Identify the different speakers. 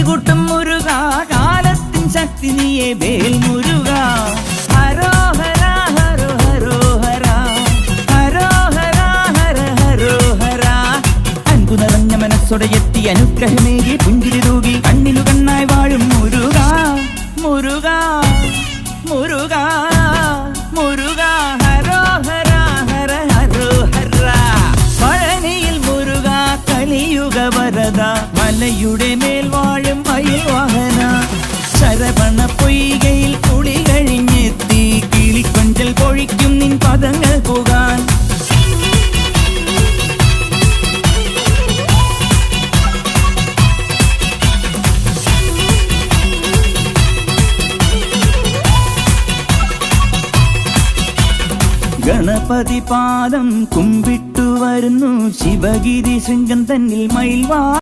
Speaker 1: കൈകൂട്ടും മുരുക കാലത്തിൻ ശക്തി നീയെ വേൽ മുരുക ഹരോഹര ഹരോ ഹരോഹര ഹരോഹര ഹര ഹരോഹര അൻപു നിറഞ്ഞ മനസ്സോടെ എത്തി അനുഗ്രഹമേകി പുഞ്ചിരി തൂകി കണ്ണിനു കണ്ണായി വാഴും മുരുക മുരുക മുരുക മുരുക ഹരോഹര ഹര ഹരോഹര പഴനിയിൽ മുരുക കലിയുഗ വരദ മലയുടെ മേൽ വാഴും മയിൽ വാഹന ശരവണ പൊയ്കയിൽ കുളി കഴിഞ്ഞെത്തി കിളിക്കൊഞ്ചൽ പൊഴിക്കും നിൻ പദങ്ങൾ പോകാൻ ഗണപതി പാദം കുമ്പിട്ടു വരുന്നു ശിവഗിരി ശൃംഗം തന്നിൽ മയിൽ